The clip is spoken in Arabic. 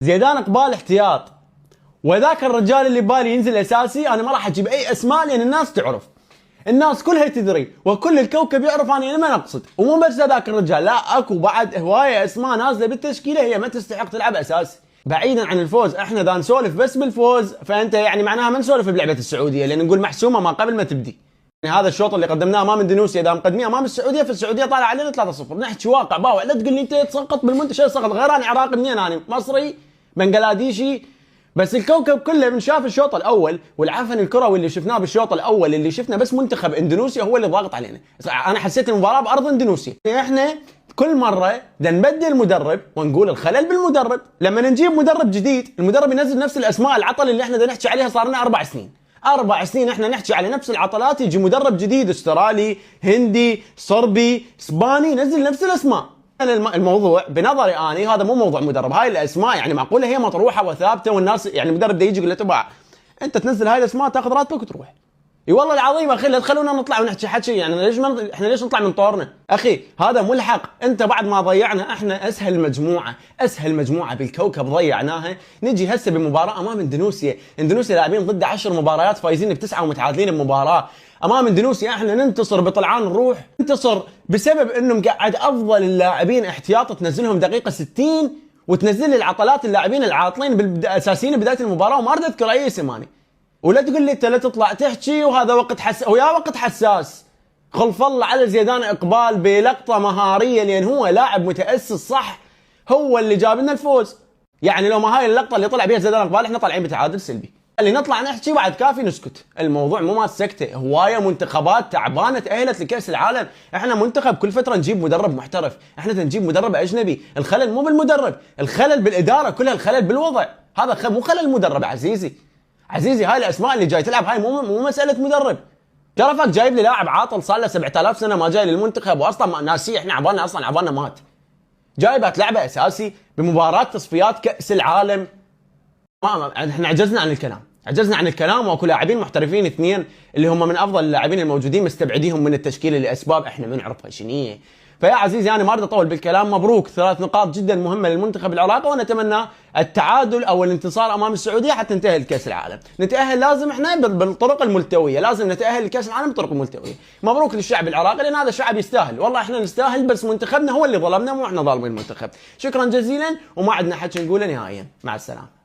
زيدان اقبال احتياط، وذاك الرجال اللي ببالي ينزل اساسي. انا ما راح اجيب اي اسماء لان الناس تعرف، الناس كلها تدري وكل الكوكب يعرف انا لمن اقصد. ومو بس ذاك الرجال، لا اكو بعد هوايه اسماء نازله بالتشكيله هي ما تستحق تلعب اساسي. بعيدا عن الفوز، احنا اذا نسولف بس بالفوز فانت يعني معناها ما نسولف بلعبه السعوديه، لان نقول محسومه ما قبل ما تبدي. يعني هذا الشوط اللي قدمناه امام اندونيسيا اذا مقدمين امام السعوديه، فالسعوديه طالع علينا 3-0. نحكي واقع باوع، لا تقول لي انت تسقط بالمنتشر سقط. غير انا عراقي منين؟ انا مصري بنغلاديشي. بس الكوكب كله من شاف الشوط الاول والعفن الكروي اللي شفناه بالشوط الاول، اللي شفنا بس منتخب اندونيسيا هو اللي ضاغط علينا. انا حسيت المباراه بارض اندونيسيا. احنا كل مره بدنا نبدل مدرب ونقول الخلل بالمدرب. لما نجيب مدرب جديد، المدرب ينزل نفس الاسماء العطل اللي احنا نحكي عليها صار لنا 4 سنين. 4 سنين احنا نحكي على نفس العطلات، يجي مدرب جديد استرالي، هندي، صربي، اسباني، ينزل نفس الاسماء. الموضوع بنظري اني هذا مو موضوع مدرب، هاي الاسماء يعني معقوله هي مطروحه وثابته، والناس يعني المدرب ده يجي يقول له تبع انت تنزل هاي الاسماء تاخذ راتبك وتروح. اي والله العظيم اخي لا تخلونا نطلع ونحكي حكي، يعني احنا ليش نطلع من طورنا؟ اخي هذا ملحق. انت بعد ما ضيعنا احنا اسهل مجموعه بالكوكب ضيعناها، نجي هسه بمباراه امام اندونيسيا. اندونيسيا لاعبين ضد 10 مباريات فايزين ب9 ومتعادلين بمباراه. امام اندونيسيا احنا ننتصر بطلعان الروح، ننتصر بسبب انه مقعد افضل اللاعبين احتياط، تنزلهم دقيقه 60 وتنزل لي العطلات اللاعبين العاطلين الاساسيين بدايه المباراه، وما اريد اذكر اي اسم اني. ولا تقول لي انت لا تطلع تحكي وهذا وقت ويا وقت حساس. خلف الله على زيدان اقبال بلقطه مهاريه، لان هو لاعب متاسس صح، هو اللي جاب لنا الفوز. يعني لو ما هاي اللقطه اللي طلع بها زيدان اقبال احنا طالعين بتعادل سلبي. اللي نطلع نحكي بعد كافي نسكت. الموضوع مو مال سكته، هوايه منتخبات تعبانه تاهلت لكاس العالم. احنا منتخب كل فتره نجيب مدرب محترف، احنا نجيب مدرب اجنبي. الخلل مو بالمدرب، الخلل بالاداره كلها، الخلل بالوضع. هذا مو خلل المدرب عزيزي. هاي الاسماء اللي جاي تلعب هاي مو مساله مدرب. شرفك جايب لي لاعب عاطل صار له 7000 سنه ما جاي للمنتخب، واصلا ناسيه احنا عبالنا مات. جايبه تلعبه اساسي بمباراه تصفيات كاس العالم. احنا عجزنا عن الكلام واكو لاعبين محترفين 2 اللي هم من افضل اللاعبين الموجودين مستبعديهم من التشكيله لاسباب احنا ما نعرفها شنو. فيا عزيزي انا ما اريد اطول بالكلام. مبروك 3 نقاط جدا مهمه للمنتخب العراقي، ونتمنى التعادل او الانتصار امام السعوديه حتى نتاهل لكاس العالم. نتاهل لازم احنا بالطرق الملتويه، لازم نتاهل لكاس العالم بالطرق الملتويه. مبروك للشعب العراقي لان هذا الشعب يستاهل، والله احنا نستاهل، بس منتخبنا هو اللي ظلمنا، مو احنا ظالمين المنتخب. شكرا جزيلا، وما عندنا حكي نقوله نهائيا. مع السلامه.